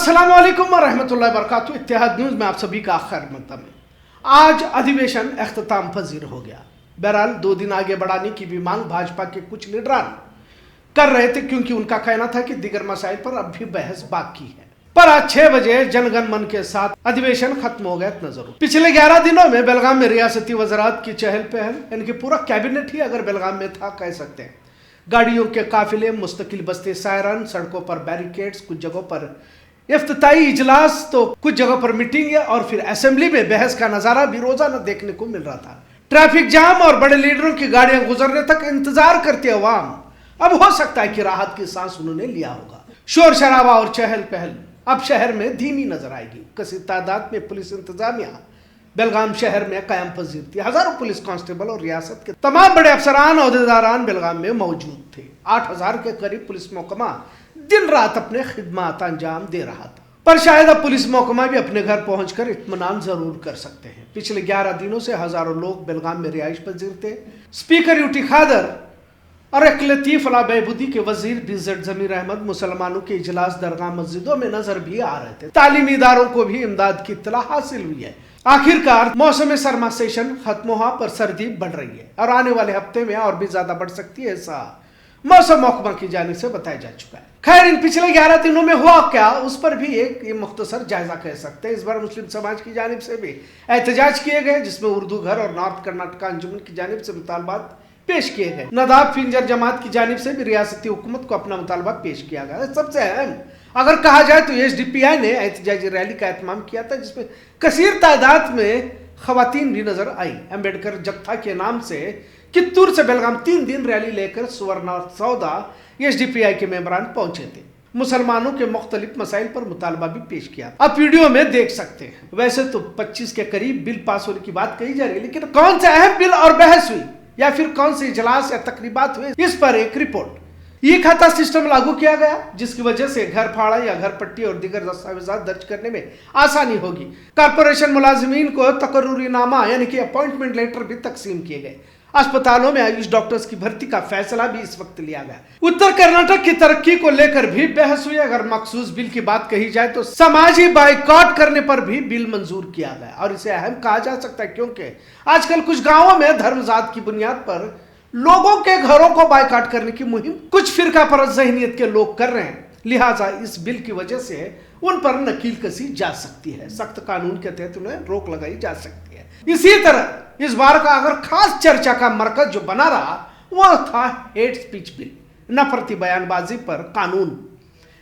अस्सलाम वालेकुम वरहमतुल्लाहि वबरकातुहू। इत्तेहाद न्यूज़ में आप सभी का खैर मकदम है। आज अधिवेशन अख्ताम पजीर हो गया। बहरहाल 2 दिन आगे बढ़ाने की भी मांग भाजपा के कुछ लीडरान कर रहे थे, क्योंकि उनका कहना था कि दीगर मसाइल पर अब भी बहस बाकी है। पर आज 6 बजे जनगण मन के साथ अधिवेशन खत्म हो गया नजर। पिछले 11 दिनों में बेलगाम में रियासती वज़रात की चहल पहल, इनकी पूरा कैबिनेट ही अगर बेलगाम में था कह सकते हैं। गाड़ियों के काफिले, मुस्तकिल बस्ती सायरन, सड़कों पर बैरिकेड्स, कुछ जगहों पर इफ्तिताई इजलास तो कुछ जगहों पर मीटिंग और फिर असेंबली में बहस का नजारा भी रोजाना देखने को मिल रहा था। ट्रैफिक जाम और बड़े लीडरों की गाड़ियां गुजरने तक इंतजार करते अवाम अब हो सकता है कि राहत की सांस उन्होंने लिया होगा। शोर शराबा और चहल पहल अब शहर में धीमी नजर आएगी। कसी तादाद में पुलिस इंतजामिया बेलगाम शहर में कायम पजीर थी। हजारों पुलिस कांस्टेबल और रियासत के तमाम बड़े अफसरान अहदेदारान बेलगाम में मौजूद थे। 8000 के करीब पुलिस महकमा दिन रात अपने खिदमत अंजाम दे रहा था। पर शायद अब पुलिस महकमा भी अपने घर पहुंचकर इत्मीनान जरूर कर सकते हैं। पिछले 11 दिनों से हजारों लोग बेलगाम में रिहाइश पजीर थे। स्पीकर यूटी खादर और एक लतीफ अला बहबूदी के वजीर बिजट जमीर अहमद मुसलमानों के इजलास दरगाह मस्जिदों में नजर भी आ रहे थे। तालीमी इदारों को भी इमदाद की इत्तला हासिल हुई है। आखिरकार मौसम सरमा सेशन खत्म हुआ, पर सर्दी बढ़ रही है और आने वाले हफ्ते में और भी ज्यादा बढ़ सकती है, ऐसा मौसम महकमा की जानिब से बताया जा चुका है। खैर, इन पिछले 11 दिनों में हुआ क्या, उस पर भी एक मुख्तसर जायजा कह सकते हैं। इस बार मुस्लिम समाज की जानिब से भी एहतजाज किए गए, जिसमें उर्दू घर और नॉर्थ कर्नाटका अंजुमन की जानिब से मुतालबात पेश किए गए। नदाब फिंजर जमात की जानिब से भी रियासती हुकूमत को अपना मुतालबा पेश किया गया। सबसे अहम अगर कहा जाए तो एसडीपीआई ने एहतजाजी रैली का एहतमाम किया था, जिसमें कसीर तादाद में खवातीन भी नजर आई। अम्बेडकर जत्था के नाम से कित्तूर से बेलगाम 3 दिन रैली लेकर सुवर्ण सौदा एसडीपीआई के मेंबरान पहुंचे थे। मुसलमानों के मुख्तलिफ मसाइल पर मुतालबा भी पेश किया। आप वीडियो में देख सकते हैं। वैसे तो 25 के करीब बिल पास होने की बात कही जा रही है, लेकिन कौन सा अहम बिल और बहस हुई या फिर कौन से इजलास या तकरीबात हुए, इस पर एक रिपोर्ट। ई खाता सिस्टम लागू किया गया, जिसकी वजह से घर फाड़ा या घर पट्टी और दीगर दस्तावेजात दर्ज करने में आसानी होगी। कारपोरेशन मुलाजिमीन को तकर्रुरी नामा यानी कि अपॉइंटमेंट लेटर भी तकसीम किए गए। अस्पतालों में आयुष डॉक्टर्स की भर्ती का फैसला भी इस वक्त लिया गया। उत्तर कर्नाटक की तरक्की को लेकर भी बहस हुई। अगर मखसूस बिल की बात कही जाए तो समाजी बाइकआउट करने पर भी बिल मंजूर किया गया, और इसे अहम कहा जा सकता है, क्योंकि आजकल कुछ गांवों में धर्म जात की बुनियाद पर लोगों के घरों को बाइकआउट करने की मुहिम कुछ फिरका परस्त ज़हनियत के लोग कर रहे हैं। लिहाजा इस बिल की वजह से उन पर नकील कसी जा सकती है। सख्त कानून के तहत उन्हें रोक लगाई जा सकती है। इसी तरह इस बार का अगर खास चर्चा का मरकज जो बना रहा वो था हेट स्पीच बिल, नफरती बयानबाजी पर कानून।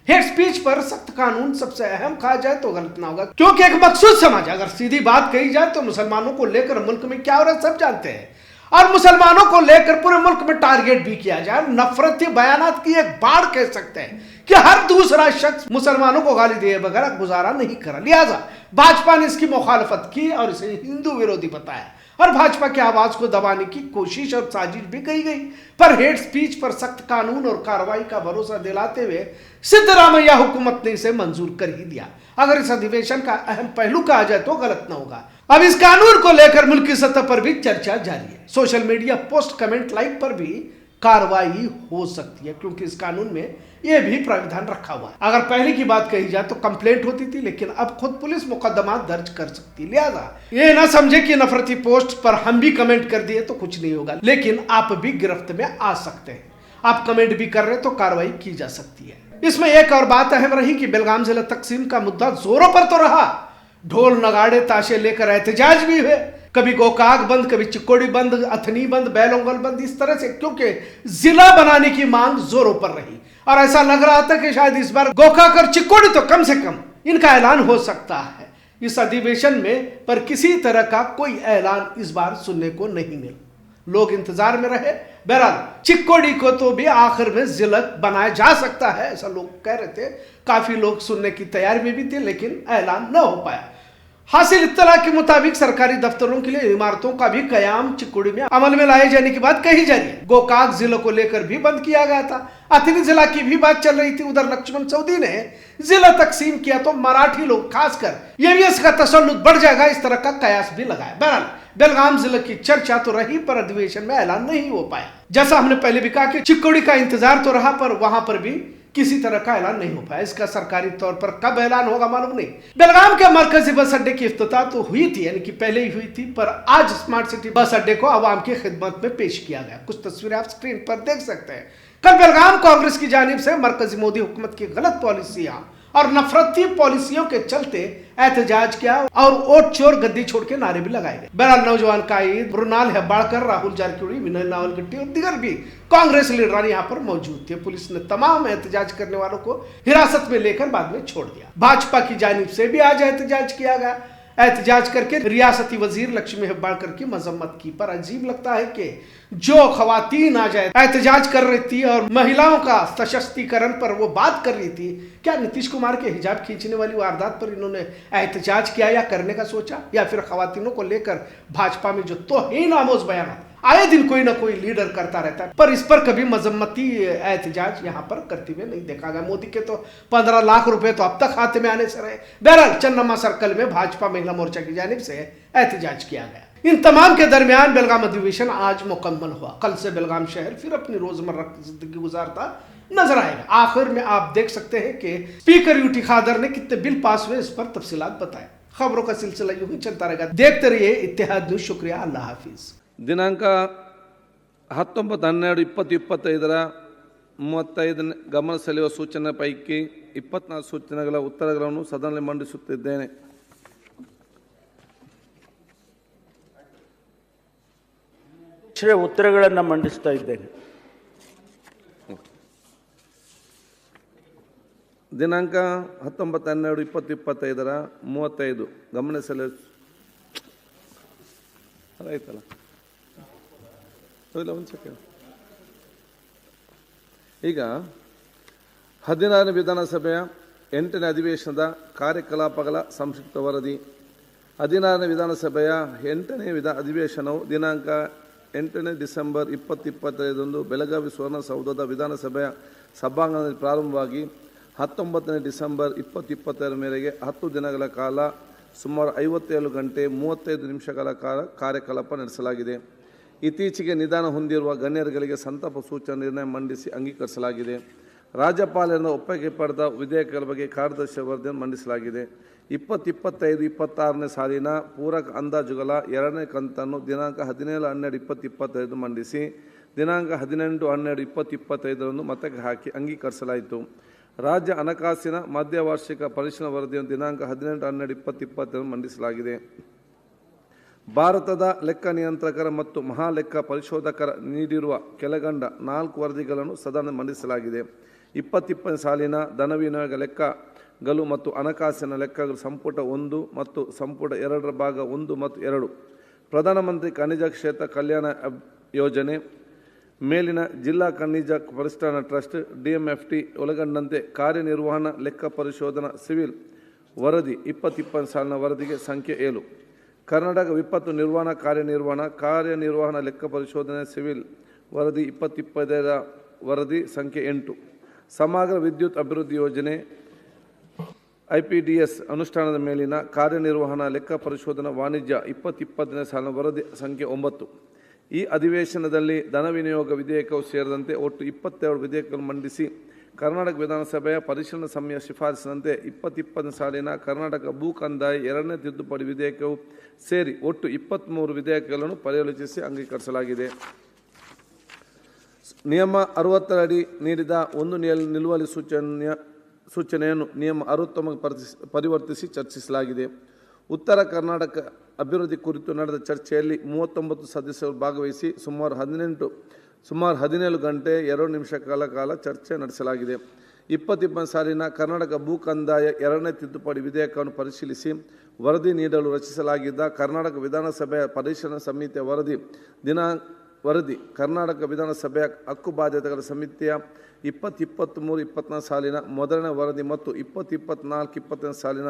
हेट स्पीच पर सख्त कानून सबसे अहम कहा जाए तो गलत ना होगा, क्योंकि एक मखसूस समाज, अगर सीधी बात कही जाए तो मुसलमानों को लेकर मुल्क में क्या हो रहा है सब जानते हैं, और मुसलमानों को लेकर पूरे मुल्क में टारगेट भी किया जाए। नफरती बयानात की एक बाढ़ कह सकते हैं कि हर दूसरा शख्स मुसलमानों को गाली दिए बगैर गुजारा नहीं करा। लिहाजा भाजपा ने इसकी मुखालफत की और इसे हिंदू विरोधी बताया, और भाजपा की आवाज को दबाने की कोशिश और साजिश भी की गई। पर हेट स्पीच पर सख्त कानून और कार्रवाई का भरोसा दिलाते हुए सिद्धरामैया हुकूमत ने इसे मंजूर कर ही दिया। अगर इस अधिवेशन का अहम पहलू कहा जाए तो गलत न होगा। अब इस कानून को लेकर मुल्क की सतह पर भी चर्चा जारी है। Social media post, comment, like पर भी कार्रवाई हो सकती है, क्योंकि इस कानून में यह भी प्राविधान रखा हुआ है। अगर पहले की बात कही जाए तो कंप्लेंट होती थी, लेकिन अब खुद पुलिस मुकदमा दर्ज कर सकती है। लिहाजा ये ना समझे कि नफरती पोस्ट पर हम भी कमेंट कर दिए तो कुछ नहीं होगा, लेकिन आप भी गिरफ्त में आ सकते हैं। आप कमेंट भी कर रहे तो कार्रवाई की जा सकती है। इसमें एक और बात अहम रही कि बेलगाम जिला तकसीम का मुद्दा जोरों पर तो रहा। ढोल नगाड़े ताशे लेकर एहतजाज भी हुए। कभी गोकाक बंद, कभी चिक्कोड़ी बंद, अथनी बंद, बैलोंगल बंद, इस तरह से, क्योंकि जिला बनाने की मांग जोरों पर रही। और ऐसा लग रहा था कि शायद इस बार गोकाक और चिक्कोड़ी तो कम से कम इनका ऐलान हो सकता है इस अधिवेशन में, पर किसी तरह का कोई ऐलान इस बार सुनने को नहीं मिला। लोग इंतजार में रहे। बहरहाल चिक्कोड़ी को तो भी आखिर में जिला बनाया जा सकता है, ऐसा लोग कह रहे थे। काफी लोग सुनने की तैयारी में भी थे, लेकिन ऐलान न हो पाया। हासिल इत्तला के मुताबिक सरकारी दफ्तरों के लिए इमारतों का भी कयाम चिक्कोड़ी में अमल में लाए जाने की बात कही जा रही है। गोकाक जिले को लेकर भी बंद किया गया था। अथनी जिला की भी बात चल रही थी। उधर लक्ष्मण सऊदी ने जिला तकसीम किया तो मराठी लोग खासकर एवीएस का तसल्लुत बढ़ जाएगा, इस तरह का कयास भी लगाया। बहरहाल बेलगाम जिले की चर्चा तो रही, पर अधिवेशन में ऐलान नहीं हो पाया। जैसा हमने पहले भी कहा कि चिक्कोड़ी का इंतजार तो रहा, पर वहां पर भी किसी तरह का ऐलान नहीं हो पाया। इसका सरकारी तौर पर कब ऐलान होगा मालूम नहीं। बेलगाम के मरकजी बस अड्डे की इफ्तिताह तो हुई थी, यानी कि पहले ही हुई थी, पर आज स्मार्ट सिटी बस अड्डे को आवाम की खिदमत में पेश किया गया। कुछ तस्वीरें आप स्क्रीन पर देख सकते हैं। कल बेलगाम कांग्रेस की जानिब से मरकजी मोदी हुकूमत की गलत पॉलिसियां और नफरती पॉलिसियों के चलते एहतजाज किया और वोट चोर गद्दी छोड़ के नारे भी लगाए गए। बहरहाल नौजवान कायद मृणाल हेब्बाड़कर, राहुल जारकिहोली, विनय नावलगट्टी और दीगर भी कांग्रेस लीडरान यहाँ पर मौजूद थे। पुलिस ने तमाम एहतजाज करने वालों को हिरासत में लेकर बाद में छोड़ दिया। भाजपा की जानिब से भी आज एहतजाज किया गया। एहतजाज करके रियासती वजीर लक्ष्मी हेब्बाड़कर की मजम्मत की। पर अजीब लगता है कि जो खवातीन आज एहतजाज कर रही थी और महिलाओं का सशक्तिकरण पर वो बात कर रही थी, क्या नीतीश कुमार के हिजाब खींचने वाली वारदात पर इन्होंने एहतजाज किया या करने का सोचा, या फिर खवातीनों को लेकर भाजपा में जो तौहीन आमोज बयान आए दिन कोई ना कोई लीडर करता रहता है, पर इस पर कभी मजम्मती एहतजाज यहाँ पर करते हुए नहीं देखा गया। मोदी के तो 15 लाख रुपए तो अब तक खाते में आने से रहे। बहरहाल चन्नमा सर्कल में भाजपा महिला मोर्चा की जानिब से एहतजाज किया गया। इन तमाम के दरमियान बेलगाम अधिवेशन आज मुकम्मल हुआ। कल से बेलगाम शहर फिर अपनी रोजमर्रा की जिंदगी गुजारता नजर आएगा। आखिर में आप देख सकते हैं कि स्पीकर यूटी खादर ने कितने बिल पास हुए, इस पर तफसीलात बताए। खबरों का सिलसिला यूं ही चलता रहेगा। देखते रहिए इत्तेहाद न्यूज। शुक्रिया, अल्लाह हाफिज। ದಿನಾಂಕ 19/12/2025 35 ಗಮನ ಸೆಳೆಯುವ ಸೂಚನೆ ಪೈಕಿ 24 ಸೂಚನೆಗಳ ಉತ್ತರಗಳನ್ನು ಸದನದಲ್ಲಿ ಮಂಡಿಸುತ್ತಿದ್ದೇನೆ. ಉತ್ತರಗಳನ್ನು ಮಂಡಿಸ್ತಾ ಇದ್ದೇನೆ. ದಿನಾಂಕ 19/12/2025 35 ಗಮನ ಸೆಳೆಯುವ ಆಯ್ತಲ್ಲ. ಈಗ 16ನೇ ವಿಧಾನಸಭೆಯ 8ನೇ ಅಧಿವೇಶನದ ಕಾರ್ಯಕಲಾಪಗಳ ಸಂಕ್ಷಿಪ್ತ ವರದಿ. 16ನೇ ವಿಧಾನಸಭೆಯ 8ನೇ ಅಧಿವೇಶನವು ದಿನಾಂಕ 8 ಡಿಸೆಂಬರ್ 2025 ಬೆಳಗಾವಿ ಸುವರ್ಣಸೌಧದ ವಿಧಾನಸಭೆಯ ಸಭಾಂಗಣದಲ್ಲಿ ಪ್ರಾರಂಭವಾಗಿ 19 ಡಿಸೆಂಬರ್ 2025 ಮೇರೆಗೆ 10 ದಿನಗಳ ಕಾಲ ಸುಮಾರು 57 ಗಂಟೆ 35 ನಿಮಿಷಗಳ ಕಾಲ ಕಾರ್ಯಕಲಾಪ ನಡೆಸಲಾಗಿದೆ. ಇತ್ತೀಚೆಗೆ ನಿಧನ ಹೊಂದಿರುವ ಗಣ್ಯರುಗಳಿಗೆ ಸಂತಾಪ ಸೂಚನೆ ನಿರ್ಣಯ ಮಂಡಿಸಿ ಅಂಗೀಕರಿಸಲಾಗಿದೆ. ರಾಜ್ಯಪಾಲರಿಂದ ಒಪ್ಪಿಗೆ ಪಡೆದ ವಿಧೇಯಕಗಳ ಬಗ್ಗೆ ಕಾರ್ಯದರ್ಶಿ ವರದಿಯನ್ನು ಮಂಡಿಸಲಾಗಿದೆ. 2025-26ನೇ ಸಾಲಿನ ಪೂರಕ ಅಂದಾಜುಗಳ 2ನೇ ಕಂತನ್ನು ದಿನಾಂಕ 17/12/2025 ಮಂಡಿಸಿ ದಿನಾಂಕ 18/12/2025 ಮತಕ್ಕೆ ಹಾಕಿ ಅಂಗೀಕರಿಸಲಾಯಿತು. ರಾಜ್ಯ ಹಣಕಾಸಿನ ಮಧ್ಯವಾರ್ಷಿಕ ಪರಿಶೀಲನಾ ವರದಿಯನ್ನು ದಿನಾಂಕ 18/12/2025 ಮಂಡಿಸಲಾಗಿದೆ. ಭಾರತದ ಲೆಕ್ಕ ನಿಯಂತ್ರಕರ ಮತ್ತು ಮಹಾಲೆಕ್ಕ ಪರಿಶೋಧಕರ ನೀಡಿರುವ ಕೆಳಗಂಡ 4 ವರದಿಗಳನ್ನು ಸದನ ಮಂಡಿಸಲಾಗಿದೆ. 2020 ಸಾಲಿನ ಧನ ವಿನಿಯೋಗ ಲೆಕ್ಕಗಳು ಮತ್ತು ಹಣಕಾಸಿನ ಲೆಕ್ಕಗಳು ಸಂಪುಟ 1 ಮತ್ತು ಸಂಪುಟ 2 ಭಾಗ 1 ಮತ್ತು 2, ಪ್ರಧಾನಮಂತ್ರಿ ಖನಿಜ ಕ್ಷೇತ್ರ ಕಲ್ಯಾಣ ಯೋಜನೆ, ಮೇಲಿನ ಜಿಲ್ಲಾ ಖನಿಜ ಪರಿಷ್ಕರಣಾ ಟ್ರಸ್ಟ್ DMFT ಒಳಗೊಂಡಂತೆ ಕಾರ್ಯನಿರ್ವಹಣಾ ಲೆಕ್ಕ ಪರಿಶೋಧನಾ ಸಿವಿಲ್ ವರದಿ 2020 ಸಾಲಿನ ವರದಿಗೆ ಸಂಖ್ಯೆ 7, ಕರ್ನಾಟಕ ವಿಪತ್ತು ನಿರ್ವಹಣಾ ಕಾರ್ಯನಿರ್ವಹಣಾ ಲೆಕ್ಕ ಪರಿಶೋಧನೆ ಸಿವಿಲ್ ವರದಿ 2020 ವರದಿ ಸಂಖ್ಯೆ 8, ಸಮಗ್ರ ವಿದ್ಯುತ್ ಅಭಿವೃದ್ಧಿ ಯೋಜನೆ IPDS ಅನುಷ್ಠಾನದ ಮೇಲಿನ ಕಾರ್ಯನಿರ್ವಹಣಾ ಲೆಕ್ಕ ಪರಿಶೋಧನಾ ವಾಣಿಜ್ಯ 2020 ಸಾಲಿನ ವರದಿ ಸಂಖ್ಯೆ 9. ಈ ಅಧಿವೇಶನದಲ್ಲಿ ಧನ ವಿನಿಯೋಗ ವಿಧೇಯಕವು ಸೇರಿದಂತೆ ಒಟ್ಟು 22 ವಿಧೇಯಕಗಳನ್ನು ಮಂಡಿಸಿ ಕರ್ನಾಟಕ ವಿಧಾನಸಭೆಯ ಪರಿಶೀಲನಾ ಸಮಿತಿಯ ಶಿಫಾರಸಿನಂತೆ 2020 ಸಾಲಿನ ಕರ್ನಾಟಕ ಭೂ ಕಂದಾಯ 2ನೇ ತಿದ್ದುಪಡಿ ವಿಧೇಯಕವು ಸೇರಿ ಒಟ್ಟು 23 ವಿಧೇಯಕಗಳನ್ನು ಪರ್ಯಾಲೋಚಿಸಿ ಅಂಗೀಕರಿಸಲಾಗಿದೆ. ನಿಯಮ 60 ಅಡಿ ನೀಡಿದ ಒಂದು ನಿಲುವಳಿ ಸೂಚನೆಯನ್ನು ನಿಯಮ 69 ಪರಿವರ್ತಿಸಿ ಚರ್ಚಿಸಲಾಗಿದೆ. ಉತ್ತರ ಕರ್ನಾಟಕ ಅಭಿವೃದ್ಧಿ ಕುರಿತು ನಡೆದ ಚರ್ಚೆಯಲ್ಲಿ 39 ಸದಸ್ಯರು ಭಾಗವಹಿಸಿ ಸುಮಾರು 17 ಗಂಟೆ 2 ನಿಮಿಷಗಳ ಕಾಲ ಚರ್ಚೆ ನಡೆಸಲಾಗಿದೆ. 2020 ಸಾಲಿನ ಕರ್ನಾಟಕ ಭೂ ಕಂದಾಯ 2ನೇ ತಿದ್ದುಪಡಿ ವಿಧೇಯಕವನ್ನು ಪರಿಶೀಲಿಸಿ ವರದಿ ನೀಡಲು ರಚಿಸಲಾಗಿದ್ದ ಕರ್ನಾಟಕ ವಿಧಾನಸಭೆಯ ಪರಿಶೀಲನಾ ಸಮಿತಿಯ ವರದಿ ಕರ್ನಾಟಕ ವಿಧಾನಸಭೆಯ ಹಕ್ಕು ಬಾಧ್ಯತೆಗಳ ಸಮಿತಿಯ 2023-24 ಸಾಲಿನ ಮೊದಲನೇ ವರದಿ ಮತ್ತು 2024-25 ಸಾಲಿನ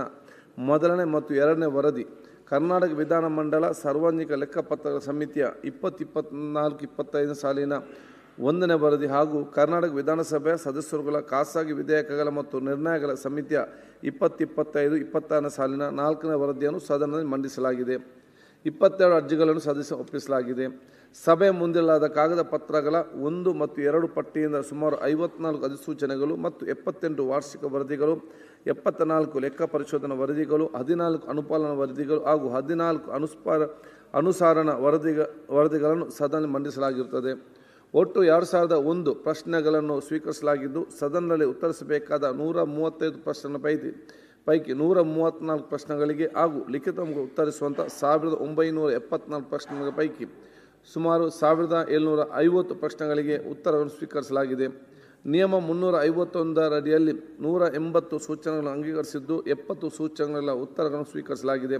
ಮೊದಲನೇ ಮತ್ತು 2ನೇ ವರದಿ, ಕರ್ನಾಟಕ ವಿಧಾನಮಂಡಲ ಸಾರ್ವಜನಿಕ ಲೆಕ್ಕಪತ್ರಗಳ ಸಮಿತಿಯ 2024-25 ಸಾಲಿನ 1ನೇ ವರದಿ ಹಾಗೂ ಕರ್ನಾಟಕ ವಿಧಾನಸಭೆಯ ಸದಸ್ಯರುಗಳ ಖಾಸಗಿ ವಿಧೇಯಕಗಳ ಮತ್ತು ನಿರ್ಣಯಗಳ ಸಮಿತಿಯ 2025-26ನೇ ಸಾಲಿನ 4ನೇ ವರದಿಯನ್ನು ಸದನದಲ್ಲಿ ಮಂಡಿಸಲಾಗಿದೆ. 22 ಅರ್ಜಿಗಳನ್ನು ಸದಸ್ಯ ಒಪ್ಪಿಸಲಾಗಿದೆ. ಸಭೆ ಮುಂದಿಡಲಾದ ಕಾಗದ ಪತ್ರಗಳ 1 ಮತ್ತು 2 ಪಟ್ಟಿಯಿಂದ ಸುಮಾರು 54 ಅಧಿಸೂಚನೆಗಳು ಮತ್ತು 78 ವಾರ್ಷಿಕ ವರದಿಗಳು, 74 ಲೆಕ್ಕ ಪರಿಶೋಧನಾ ವರದಿಗಳು, 14 ಅನುಪಾಲನಾ ವರದಿಗಳು ಹಾಗೂ 14 ಅನುಸರಣಾ ವರದಿಗಳನ್ನು ಸದನದಲ್ಲಿ ಮಂಡಿಸಲಾಗಿರುತ್ತದೆ. ಒಟ್ಟು 2001 ಪ್ರಶ್ನೆಗಳನ್ನು ಸ್ವೀಕರಿಸಲಾಗಿದ್ದು, ಸದನದಲ್ಲಿ ಉತ್ತರಿಸಬೇಕಾದ 135 ಪ್ರಶ್ನೆಗಳ ಪೈಕಿ 134 ಪ್ರಶ್ನೆಗಳಿಗೆ ಹಾಗೂ ಲಿಖಿತವಾಗಿ ಉತ್ತರಿಸುವಂಥ 1974 ಪ್ರಶ್ನೆಗಳ ಪೈಕಿ ಸುಮಾರು 1750 ಪ್ರಶ್ನೆಗಳಿಗೆ ಉತ್ತರವನ್ನು ಸ್ವೀಕರಿಸಲಾಗಿದೆ. ನಿಯಮ 351 ಅಡಿಯಲ್ಲಿ 180 ಸೂಚನೆಗಳನ್ನು ಅಂಗೀಕರಿಸಿದ್ದು, 70 ಸೂಚನೆಗಳ ಉತ್ತರಗಳನ್ನು ಸ್ವೀಕರಿಸಲಾಗಿದೆ.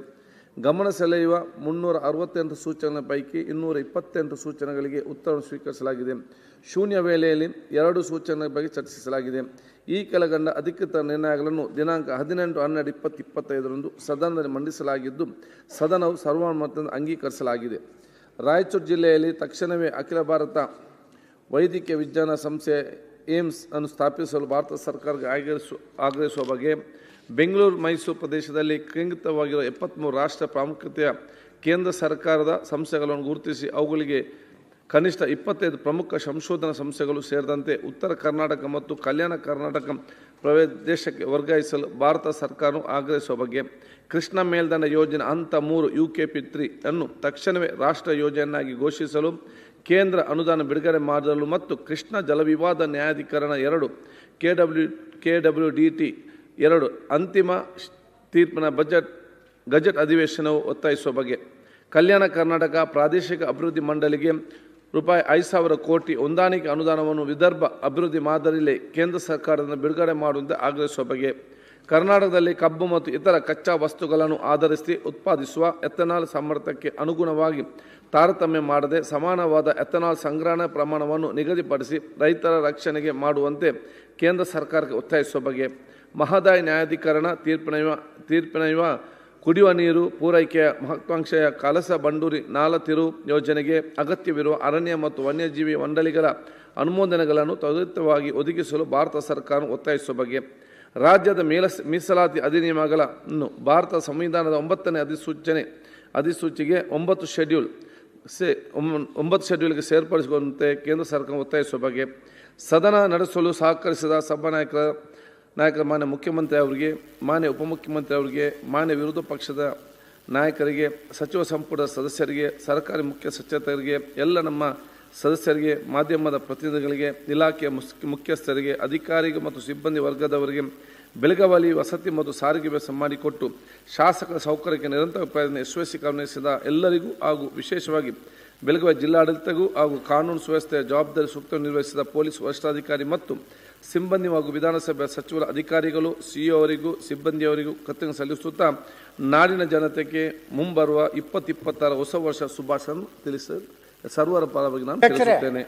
ಗಮನ ಸೆಳೆಯುವ 368 ಸೂಚನೆಗಳ ಪೈಕಿ 228 ಸೂಚನೆಗಳಿಗೆ ಉತ್ತರವನ್ನು ಸ್ವೀಕರಿಸಲಾಗಿದೆ. ಶೂನ್ಯ ವೇಳೆಯಲ್ಲಿ 2 ಸೂಚನೆಗಳ ಬಗ್ಗೆ ಚರ್ಚಿಸಲಾಗಿದೆ. ಈ ಕೆಳಗಂಡ ಅಧಿಕೃತ ನಿರ್ಣಯಗಳನ್ನು ದಿನಾಂಕ 18/12/2025 ಸದನದಲ್ಲಿ ಮಂಡಿಸಲಾಗಿದ್ದು, ಸದನವು ಸರ್ವಾನುಮತದಿಂದ ಅಂಗೀಕರಿಸಲಾಗಿದೆ. ರಾಯಚೂರು ಜಿಲ್ಲೆಯಲ್ಲಿ ತಕ್ಷಣವೇ ಅಖಿಲ ಭಾರತ ವೈದ್ಯಕೀಯ ವಿಜ್ಞಾನ ಸಂಸ್ಥೆ ಏಮ್ಸ್ ಅನ್ನು ಸ್ಥಾಪಿಸಲು ಭಾರತ ಸರ್ಕಾರಕ್ಕೆ ಆಗ್ರಹಿಸುವ ಬಗ್ಗೆ ಬೆಂಗಳೂರು ಮೈಸೂರು ಪ್ರದೇಶದಲ್ಲಿ ಕೇಂದ್ರಿತವಾಗಿರುವ 73 ರಾಷ್ಟ್ರ ಪ್ರಾಮುಖ್ಯತೆಯ ಕೇಂದ್ರ ಸರ್ಕಾರದ ಸಂಸ್ಥೆಗಳನ್ನು ಗುರುತಿಸಿ ಅವುಗಳಿಗೆ ಕನಿಷ್ಠ 25 ಪ್ರಮುಖ ಸಂಶೋಧನಾ ಸಂಸ್ಥೆಗಳು ಸೇರಿದಂತೆ ಉತ್ತರ ಕರ್ನಾಟಕ ಮತ್ತು ಕಲ್ಯಾಣ ಕರ್ನಾಟಕ ಪ್ರದೇಶಕ್ಕೆ ವರ್ಗಾಯಿಸಲು ಭಾರತ ಸರ್ಕಾರವು ಆಗ್ರಹಿಸುವ ಬಗ್ಗೆ ಕೃಷ್ಣ ಮೇಲ್ದಂಡ ಯೋಜನೆ ಹಂತ 3 UKP3 ಅನ್ನು ತಕ್ಷಣವೇ ರಾಷ್ಟ್ರ ಯೋಜನೆಯಾಗಿ ಘೋಷಿಸಲು ಕೇಂದ್ರ ಅನುದಾನ ಬಿಡುಗಡೆ ಮಾಡಲು ಮತ್ತು ಕೃಷ್ಣ ಜಲವಿವಾದ ನ್ಯಾಯಾಧಿಕರಣ 2 KWDT 2 ಅಂತಿಮ ತೀರ್ಪಿನ ಗಜೆಟ್ ಅಧಿವೇಶನವು ಒತ್ತಾಯಿಸುವ ಬಗ್ಗೆ ಕಲ್ಯಾಣ ಕರ್ನಾಟಕ ಪ್ರಾದೇಶಿಕ ಅಭಿವೃದ್ಧಿ ಮಂಡಳಿಗೆ ರೂಪಾಯಿ 5,000 ಕೋಟಿ ಹೊಂದಾಣಿಕೆ ಅನುದಾನವನ್ನು ವಿದರ್ಭ ಅಭಿವೃದ್ಧಿ ಮಾದರಿಯಲ್ಲಿ ಕೇಂದ್ರ ಸರ್ಕಾರದಿಂದ ಬಿಡುಗಡೆ ಮಾಡುವಂತೆ ಆಗ್ರಹಿಸುವ ಬಗ್ಗೆ ಕರ್ನಾಟಕದಲ್ಲಿ ಕಬ್ಬು ಮತ್ತು ಇತರ ಕಚ್ಚಾ ವಸ್ತುಗಳನ್ನು ಆಧರಿಸಿ ಉತ್ಪಾದಿಸುವ ಎಥೆನಾಲ್ ಸಾಮರ್ಥ್ಯಕ್ಕೆ ಅನುಗುಣವಾಗಿ ತಾರತಮ್ಯ ಮಾಡದೆ ಸಮಾನವಾದ ಎಥೆನಾಲ್ ಸಂಗ್ರಹಣಾ ಪ್ರಮಾಣವನ್ನು ನಿಗದಿಪಡಿಸಿ ರೈತರ ರಕ್ಷಣೆಗೆ ಮಾಡುವಂತೆ ಕೇಂದ್ರ ಸರ್ಕಾರಕ್ಕೆ ಒತ್ತಾಯಿಸುವ ಬಗ್ಗೆ ಮಹದಾಯಿ ನ್ಯಾಯಾಧಿಕರಣ ತೀರ್ಪಿನ ಕುಡಿಯುವ ನೀರು ಪೂರೈಕೆಯ ಮಹತ್ವಾಕಾಂಕ್ಷೆಯ ಕಳಸಾ ಬಂಡೂರಿ ನಾಲಾ ತಿರು ಯೋಜನೆಗೆ ಅಗತ್ಯವಿರುವ ಅರಣ್ಯ ಮತ್ತು ವನ್ಯಜೀವಿ ಮಂಡಳಿಗಳ ಅನುಮೋದನೆಗಳನ್ನು ತ್ವರಿತವಾಗಿ ಒದಗಿಸಲು ಭಾರತ ಸರ್ಕಾರ ಒತ್ತಾಯಿಸುವ ಬಗ್ಗೆ ರಾಜ್ಯದ ಮೀಸಲಾತಿ ಅಧಿನಿಯಮಗಳನ್ನು ಭಾರತ ಸಂವಿಧಾನದ 9ನೇ ಅಧಿಸೂಚಿಗೆ 9 ಶೆಡ್ಯೂಲ್ಗೆ ಸೇರ್ಪಡಿಸುವಂತೆ ಕೇಂದ್ರ ಸರ್ಕಾರ ಒತ್ತಾಯಿಸುವ ಬಗ್ಗೆ ಸದನ ನಡೆಸಲು ಸಹಕರಿಸಿದ ಸಭಾನಾಯಕರ ಮಾನ್ಯ ಮುಖ್ಯಮಂತ್ರಿ ಅವರಿಗೆ, ಮಾನ್ಯ ಉಪಮುಖ್ಯಮಂತ್ರಿ ಅವರಿಗೆ, ಮಾನ್ಯ ವಿರೋಧ ಪಕ್ಷದ ನಾಯಕರಿಗೆ, ಸಚಿವ ಸಂಪುಟದ ಸದಸ್ಯರಿಗೆ, ಸರ್ಕಾರಿ ಮುಖ್ಯ ಸಚೇತಕರಿಗೆ, ಎಲ್ಲ ನಮ್ಮ ಸದಸ್ಯರಿಗೆ, ಮಾಧ್ಯಮದ ಪ್ರತಿನಿಧಿಗಳಿಗೆ, ಇಲಾಖೆಯ ಮುಖ್ಯಸ್ಥರಿಗೆ, ಅಧಿಕಾರಿಗಳು ಮತ್ತು ಸಿಬ್ಬಂದಿ ವರ್ಗದವರಿಗೆ ಬೆಳಗಾವಿ ವಸತಿ ಮತ್ತು ಸಾರಿಗೆ ವ್ಯವಸ್ಥೆ ಮಾಡಿಕೊಟ್ಟು ಶಾಸಕರ ಸೌಕರ್ಯಕ್ಕೆ ನಿರಂತರ ಪ್ರಯತ್ನ ಯಶಸ್ವಿ ಗಮನಿಸಿದ ಎಲ್ಲರಿಗೂ ಹಾಗೂ ವಿಶೇಷವಾಗಿ ಬೆಳಗಾವಿ ಜಿಲ್ಲಾಡಳಿತಗೂ ಹಾಗೂ ಕಾನೂನು ಸುವ್ಯವಸ್ಥೆಯ ಜವಾಬ್ದಾರಿ ಸೂಕ್ತ ನಿರ್ವಹಿಸಿದ ಪೊಲೀಸ್ ವರಿಷ್ಠಾಧಿಕಾರಿ ಮತ್ತು ಸಿಬ್ಬಂದಿ ಹಾಗೂ ವಿಧಾನಸಭೆ ಸಚಿವರ ಅಧಿಕಾರಿಗಳು, ಸಿಇಒ ಅವರಿಗೂ ಸಿಬ್ಬಂದಿಯವರಿಗೂ ಕೃತಜ್ಞತೆ ಸಲ್ಲಿಸುತ್ತಾ ನಾಡಿನ ಜನತೆಗೆ ಮುಂಬರುವ 2026 ಹೊಸ ವರ್ಷ ಶುಭಾಶಯ ತಿಳಿಸಿ ಸರ್ವರ ಪರವಾಗಿ ನಾನು ತಿಳಿಸುತ್ತೇನೆ.